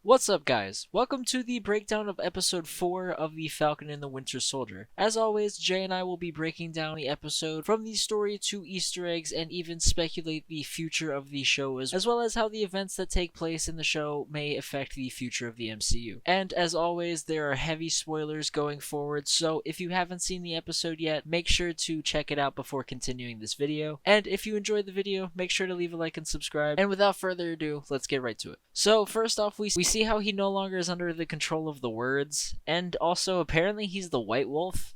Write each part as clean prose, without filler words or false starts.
What's up, guys? Welcome to the breakdown of episode 4 of the Falcon and the Winter Soldier. As always, Jay and I will be breaking down the episode from the story to Easter eggs and even speculate the future of the show as well as how the events that take place in the show may affect the future of the MCU. And as always, there are heavy spoilers going forward, so if you haven't seen the episode yet, make sure to check it out before continuing this video. And if you enjoyed the video, make sure to leave a like and subscribe. And without further ado, let's get right to it. So first off, we see how he no longer is under the control of the words, and also apparently he's the White Wolf.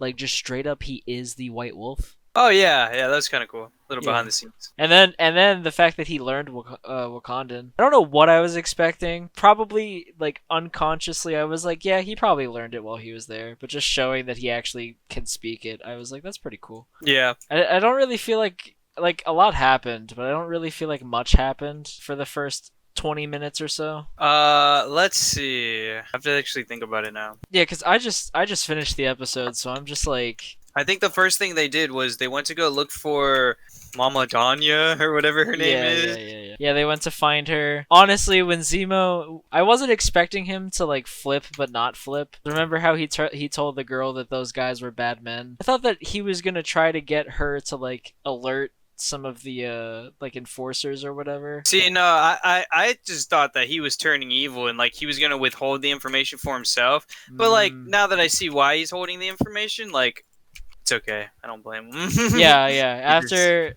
Like, just straight up, he is the White Wolf. Oh yeah, that's kind of cool. A little behind the scenes. And then the fact that he learned Wakandan. I don't know what I was expecting. Probably, like, unconsciously, I was like, yeah, he probably learned it while he was there. But just showing that he actually can speak it, I was like, that's pretty cool. Yeah. I don't really feel like a lot happened, but I don't really feel like much happened for the first 20 minutes or so. Let's see. I have to actually think about it now. Yeah, because I just finished the episode, so I'm just like... I think the first thing they did was they went to go look for Mama Danya, or whatever her name is. Yeah, they went to find her. Honestly, when Zemo... I wasn't expecting him to, like, flip, but not flip. Remember how he told the girl that those guys were bad men? I thought that he was gonna try to get her to, like, alert some of the like enforcers or whatever. See, no, I just thought that he was turning evil and like he was gonna withhold the information for himself. But like now that I see why he's holding the information, like it's okay. I don't blame him. yeah.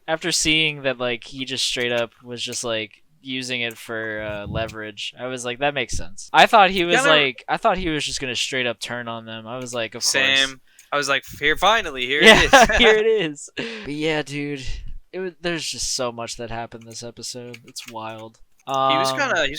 After seeing that, like he just straight up was just like using it for leverage, I was like, that makes sense. I thought he was just gonna straight up turn on them. I was like, of course. I was like, here, finally, here it is. Here it is. But yeah, dude. There's just so much that happened this episode. It's wild. He was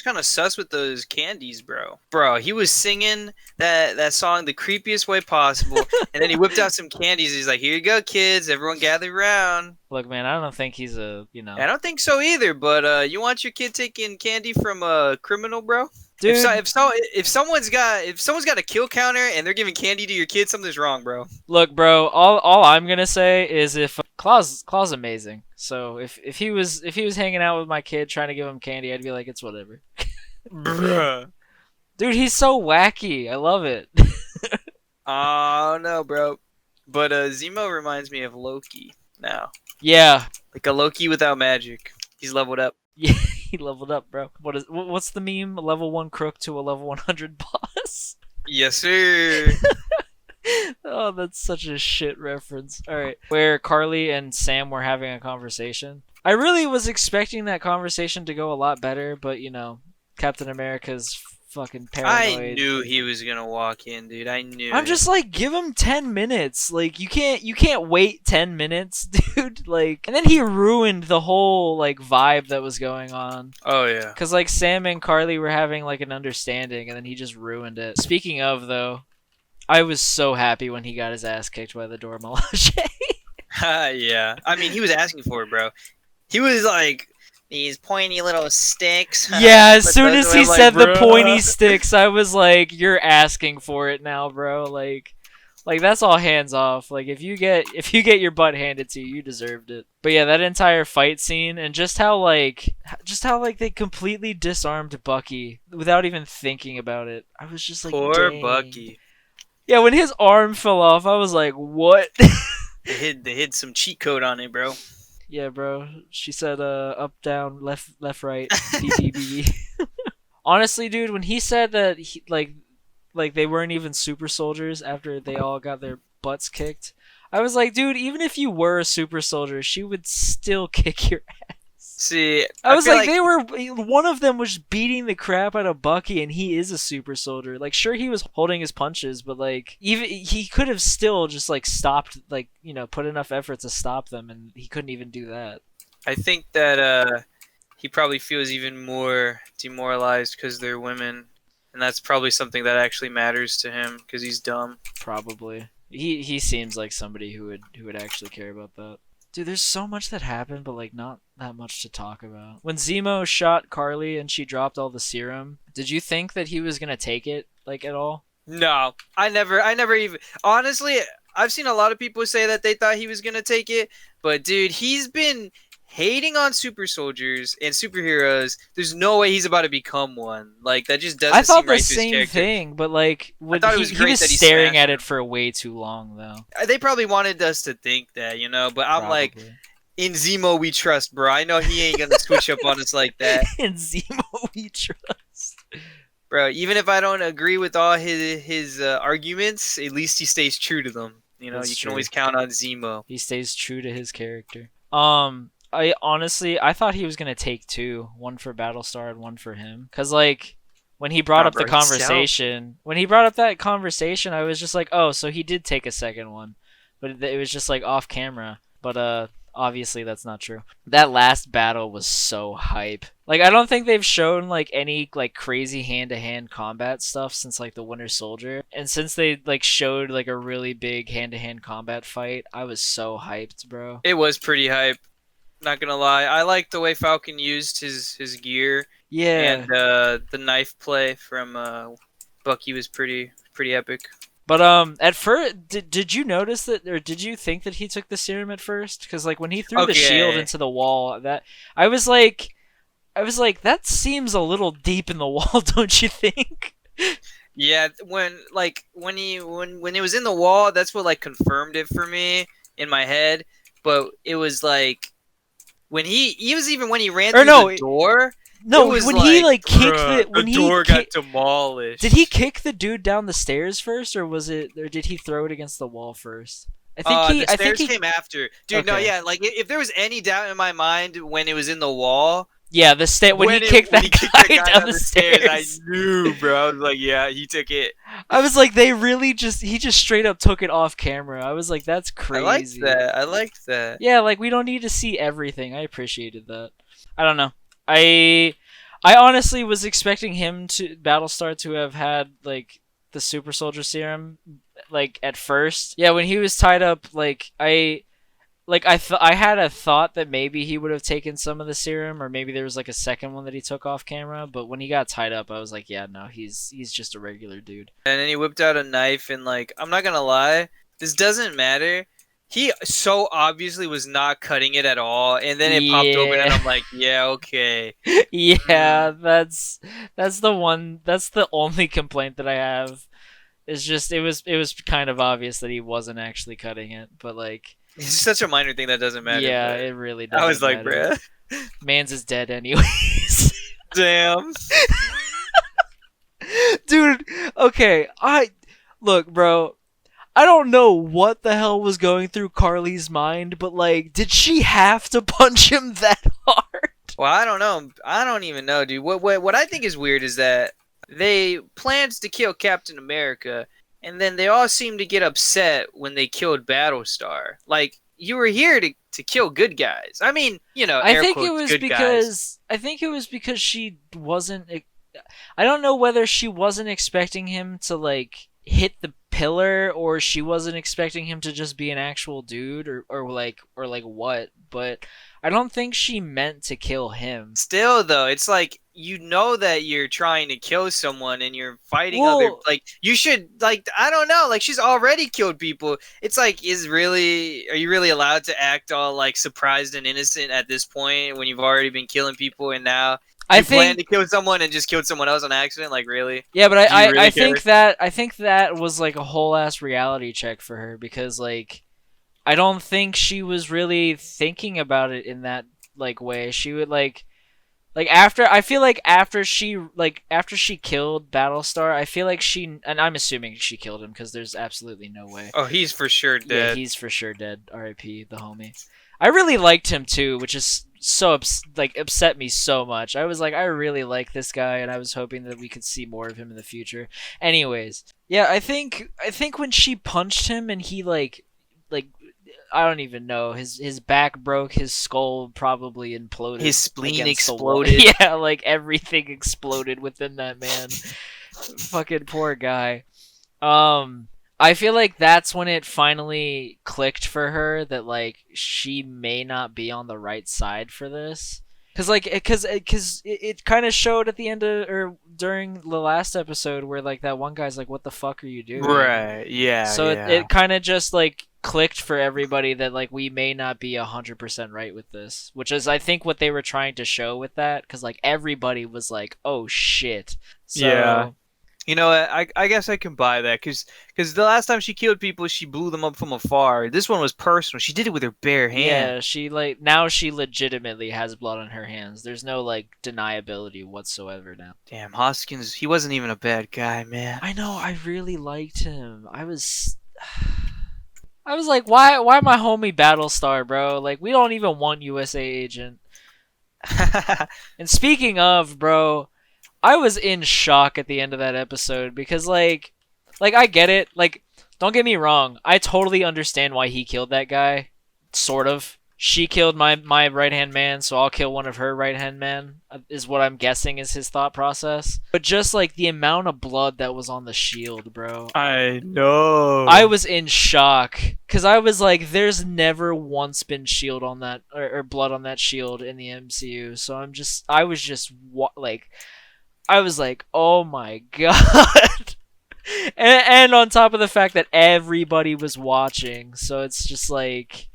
kind of sus with those candies, bro. Bro, he was singing that song the creepiest way possible, and then he whipped out some candies. He's like, "Here you go, kids! Everyone gather around." Look, man, I don't think he's I don't think so either. But you want your kid taking candy from a criminal, bro? Dude. If someone's got a kill counter and they're giving candy to your kid, something's wrong, bro. Look, bro. All I'm gonna say is if Claw's amazing. So if he was hanging out with my kid trying to give him candy, I'd be like, it's whatever. Bruh. Dude, he's so wacky. I love it. Oh no, bro. But Zemo reminds me of Loki now. Yeah. Like a Loki without magic. He's leveled up. Yeah, he leveled up, bro. What's the meme? A level 1 crook to a level 100 boss? Yes, sir. Oh, that's such a shit reference. Alright. Where Karli and Sam were having a conversation. I really was expecting that conversation to go a lot better, but, Captain America's fucking paranoid. I knew he was gonna walk in, dude. I knew. I'm just like, give him 10 minutes. Like, you can't wait 10 minutes, dude. Like, and then he ruined the whole, like, vibe that was going on. Oh, yeah. Because, like, Sam and Karli were having, like, an understanding, and then he just ruined it. Speaking of, though, I was so happy when he got his ass kicked by the Dora Milaje. Yeah. I mean, he was asking for it, bro. He was like, these pointy little sticks. Yeah, as soon as he said the pointy sticks, I was like, you're asking for it now, bro. Like that's all hands off. Like, if you get your butt handed to you, you deserved it. But yeah, that entire fight scene and just how they completely disarmed Bucky without even thinking about it. I was just like, poor dang. Bucky. Yeah, when his arm fell off, I was like, what? They hid some cheat code on it, bro. Yeah, bro. She said up, down, left, right, BBB. Honestly, dude, when he said that like they weren't even super soldiers after they all got their butts kicked, I was like, dude, even if you were a super soldier, she would still kick your ass. See, I was like, one of them was beating the crap out of Bucky, and he is a super soldier. Like, sure, he was holding his punches, but like, even he could have still just like stopped, like, put enough effort to stop them, and he couldn't even do that. I think that he probably feels even more demoralized because they're women, and that's probably something that actually matters to him because he's dumb. Probably. He seems like somebody who would actually care about that. Dude, there's so much that happened, but like not that much to talk about. When Zemo shot Karli and she dropped all the serum, did you think that he was gonna take it, like, at all? No, I never even. Honestly, I've seen a lot of people say that they thought he was gonna take it, but dude, he's been hating on super soldiers and superheroes, there's no way he's about to become one. Like, that just doesn't I thought seem the right to his same character. thing, but like I thought it was he great was that he staring smashed at him. it for way too long though. They probably wanted us to think that, you know, but I'm like, Probably. in Zemo we trust, bro. I know he ain't gonna switch up on us like that. In Zemo we trust. Bro, even if I don't agree with all his arguments, at least he stays true to them. You know, That's you can true. always count on Zemo. He stays true to his character. I honestly, I thought he was gonna take two, one for Battlestar and one for him, cause like when he brought Nah, up the bro, he's conversation, when he brought up that conversation, I was just like, oh, so he did take a second one, but it was just like off camera. But obviously that's not true. That last battle was so hype. Like I don't think they've shown like any like crazy hand-to-hand combat stuff since like the Winter Soldier. And since they like showed like a really big hand-to-hand combat fight, I was so hyped, bro. It was pretty hype. Not gonna lie, I liked the way Falcon used his gear, Yeah. and the knife play from Bucky was pretty epic. But at first, did you notice that, or did you think that he took the serum at first? Because like when he threw the shield Okay. into the wall, that I was like, that seems a little deep in the wall, don't you think? Yeah, when it was in the wall, that's what like confirmed it for me in my head. But it was like when when he ran Or through no, the door. No, it was when he like kicked bruh, when the he door kick- got demolished. did he kick the dude down the stairs first, or did he throw it against the wall first? I think The stairs came after, dude. No, Okay. yeah, like if there was any doubt in my mind when it was in the wall, Yeah, when he kicked that guy down the stairs. I knew, bro. I was like, yeah, he took it. I was like, he just straight up took it off camera. I was like, that's crazy. I liked that. Yeah, like we don't need to see everything. I appreciated that. I don't know. I honestly was expecting Battlestar to have had like the super soldier serum like at first. Yeah, when he was tied up, I had a thought that maybe he would have taken some of the serum, or maybe there was like a second one that he took off camera. But when he got tied up, I was like, yeah, no, he's just a regular dude. And then he whipped out a knife, and like, I'm not gonna lie, this doesn't matter. He so obviously was not cutting it at all, and then it popped open, and I'm like, yeah, okay. Yeah, that's the only complaint that I have. Is just it was kind of obvious that he wasn't actually cutting it, but like It's such a minor thing that doesn't matter. yeah, but it really doesn't I was like, matter. bruh. Mans is dead anyways. Damn. Dude, okay, look, bro. I don't know what the hell was going through Karli's mind, but like, did she have to punch him that hard? Well, I don't know. I don't even know, dude. What I think is weird is that they planned to kill Captain America, and then they all seem to get upset when they killed Battlestar. Like, you were here to kill good guys. I mean, you know, I think it was because she wasn't. I don't know whether she wasn't expecting him to like hit the pillar, or she wasn't expecting him to just be an actual dude, or what. But I don't think she meant to kill him. Still, though, it's like, you know that you're trying to kill someone and you're fighting you should, like, I don't know, like, she's already killed people. It's like, are you really allowed to act all like surprised and innocent at this point when you've already been killing people, and now plan to kill someone and just killed someone else on accident? Like, really? Yeah, but I care? think that was like a whole ass reality check for her, because like I don't think she was really thinking about it in that like way. She would like after she killed Battlestar, I feel like and I'm assuming she killed him because there's absolutely no way. Oh, he's for sure dead. Yeah, he's for sure dead. R.I.P. the homie. I really liked him too, which is so upset me so much. I was like, I really like this guy, and I was hoping that we could see more of him in the future. Anyways, yeah, I think when she punched him and he like I don't even know, his back broke, his skull probably imploded, his spleen against the exploded. wall. Yeah, like everything exploded within that man. Fucking poor guy. I feel like that's when it finally clicked for her that like she may not be on the right side for this. Because it kind of showed at the end of or during the last episode where like that one guy's like, "What the fuck are you doing?" Right. Yeah. So Yeah. it kind of just like clicked for everybody that like we may not be 100% right with this, which is I think what they were trying to show with that, because like everybody was like, "Oh shit!" So Yeah. You know, I guess I can buy that because the last time she killed people, she blew them up from afar. This one was personal. She did it with her bare hand. yeah, she like now she legitimately has blood on her hands. There's no like deniability whatsoever now. Damn, Hoskins, he wasn't even a bad guy, man. I know, I really liked him. I was like, why my homie Battlestar, bro? Like we don't even want USA agent. And speaking of, bro, I was in shock at the end of that episode because like I get it. Like don't get me wrong, I totally understand why he killed that guy. Sort of. She killed my right-hand man, so I'll kill one of her right-hand men, is what I'm guessing is his thought process. But just like the amount of blood that was on the shield, bro. I know. I was in shock because I was like, "There's never once been shield on that or blood on that shield in the MCU." So I was like, "Oh my god!" and on top of the fact that everybody was watching, so it's just like,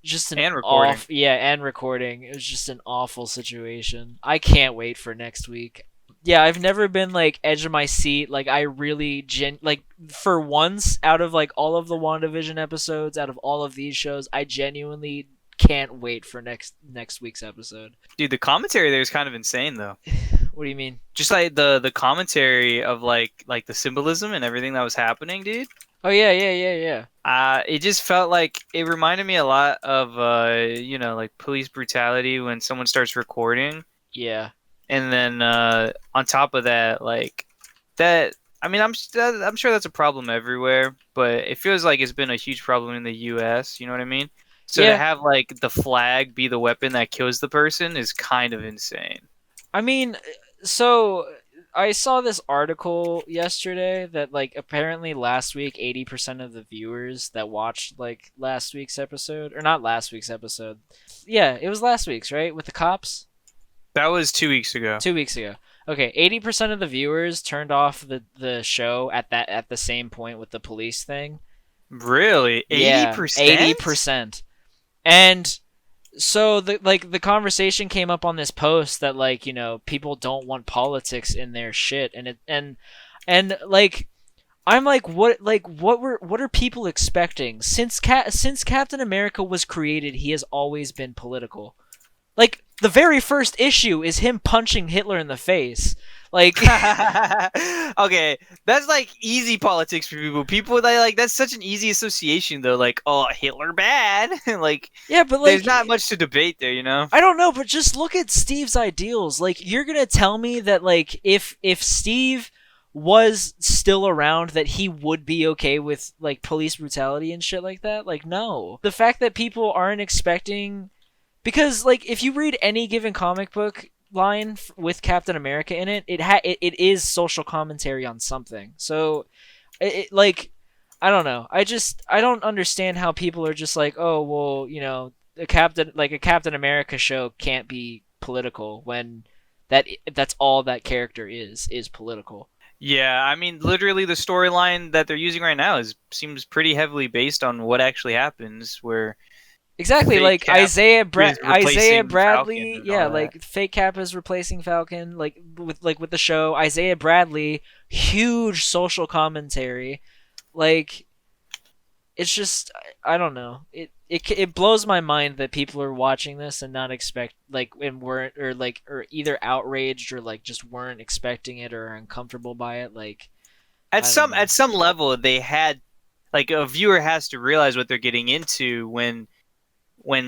just And recording. and recording. It was just an awful situation. I can't wait for next week. Yeah, I've never been like edge of my seat. Like I really like for once out of like all of the WandaVision episodes, out of all of these shows, I genuinely can't wait for next week's episode. Dude, the commentary there is kind of insane though. What do you mean? Just like the commentary of like the symbolism and everything that was happening, dude. Oh yeah. It just felt like it reminded me a lot of like police brutality when someone starts recording. Yeah. And then on top of that, like that. I mean, I'm sure that's a problem everywhere, but it feels like it's been a huge problem in the U.S. You know what I mean? So Yeah. to have like the flag be the weapon that kills the person is kind of insane. I mean, so I saw this article yesterday that like apparently last week 80% of the viewers that watched like last week's episode, or not last week's episode. Yeah, it was last week's, right? With the cops? That was 2 weeks ago. 2 weeks ago. Okay, 80% of the viewers turned off the show at the same point with the police thing. Really? 80%? Yeah, 80%. And so the conversation came up on this post that like, you know, people don't want politics in their shit, and like I'm like, what are people expecting? Since Captain America was created, he has always been political. Like the very first issue is him punching Hitler in the face. Like okay, that's like easy politics for people. People that like that's such an easy association though. Like, oh, Hitler bad. Like, yeah, but like there's not much to debate there, you know. I don't know, but just look at Steve's ideals. Like, you're gonna tell me that like if Steve was still around, that he would be okay with like police brutality and shit like that? Like, no. The fact that people aren't expecting, because like if you read any given comic book line with Captain America in it, it is social commentary on something. So like I don't know. I don't understand how people are just like, oh well, you know, a Captain America show can't be political when that's all that character is political. Yeah, I mean, literally the storyline that they're using right now seems pretty heavily based on what actually happens, where exactly, Fake like Cap Isaiah replacing Bradley, Falcon and yeah, all that. like Fake Cap is replacing Falcon, like with the show. Isaiah Bradley, huge social commentary, like it's just I don't know. It blows my mind that people are watching this and not expect and weren't or either outraged or like just weren't expecting it or uncomfortable by it. Like at some level, they had like a viewer has to realize what they're getting into when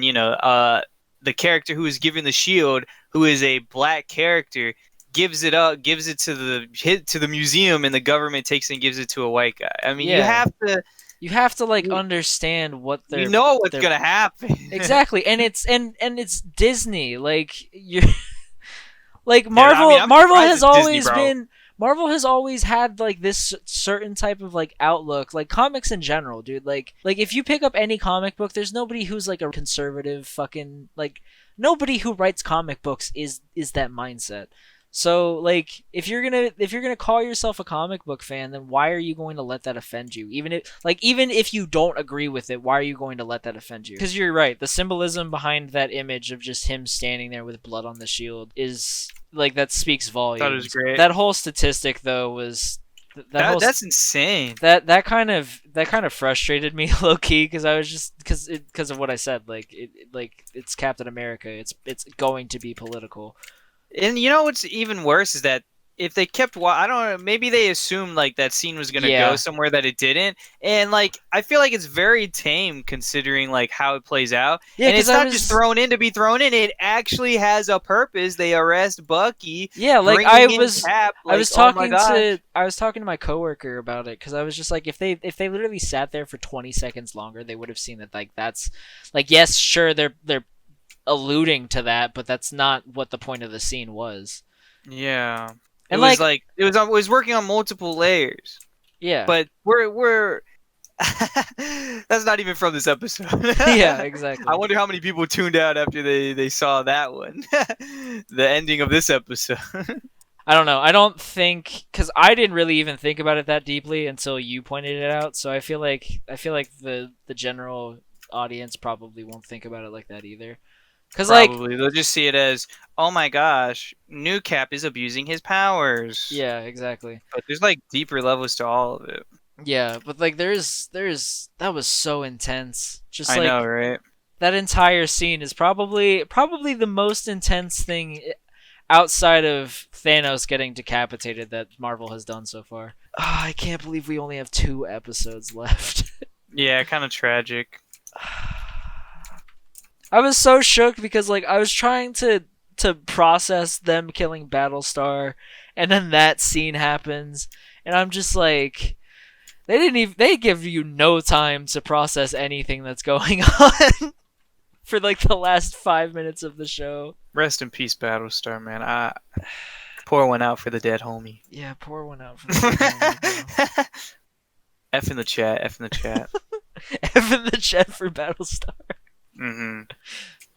you know the character who is given the shield, who is a black character, gives it to the museum, and the government takes it and gives it to a white guy. I mean, you have to like understand what they're you know what's gonna happen. Exactly, and it's Disney. Like you're like Marvel. Yeah, I mean, Marvel surprised has it's always Disney, bro. been. Marvel has always had like this certain type of like outlook, like comics in general, dude. Like if you pick up any comic book, there's nobody who's like a conservative fucking like nobody who writes comic books is that mindset. So like if you're gonna call yourself a comic book fan, then why are you going to let that offend you? Even if you don't agree with it, why are you going to let that offend you? Because you're right, the symbolism behind that image of just him standing there with blood on the shield is like, that speaks volumes. That was great. That whole statistic though was that's insane. That kind of frustrated me low key, because I was just because of what I said. Like it's Captain America. It's going to be political. And you know what's even worse is that if they kept, I don't know, maybe they assumed like that scene was gonna go somewhere that it didn't, and like I feel like it's very tame considering like how it plays out. Yeah, and it's not just thrown in to be thrown in; it actually has a purpose. They arrest Bucky. Yeah, like I was talking to my coworker about it, because I was just like, if they literally sat there for 20 seconds longer, they would have seen that like that's like, yes, sure, they're alluding to that, but that's not what the point of the scene was. Yeah. And it was working on multiple layers. Yeah. But we're that's not even from this episode. Yeah, exactly. I wonder how many people tuned out after they saw that one. The ending of this episode. I don't know. I don't think, because I didn't really even think about it that deeply until you pointed it out. So I feel like the general audience probably won't think about it like that either. Because probably they'll just see it as, oh my gosh, New Cap is abusing his powers. Yeah, exactly. But there's like deeper levels to all of it. Yeah, but like there's that was so intense. Just I know, right? That entire scene is probably the most intense thing outside of Thanos getting decapitated that Marvel has done so far. Oh, I can't believe we only have 2 episodes left. Yeah, kind of tragic. I was so shook because like I was trying to process them killing Battlestar, and then that scene happens, and I'm just like, they give you no time to process anything that's going on for like the last 5 minutes of the show. Rest in peace, Battlestar, man. Pour one out for the dead homie. Yeah, pour one out for the dead homie, bro. F in the chat. F in the chat for Battlestar. Mm-hmm.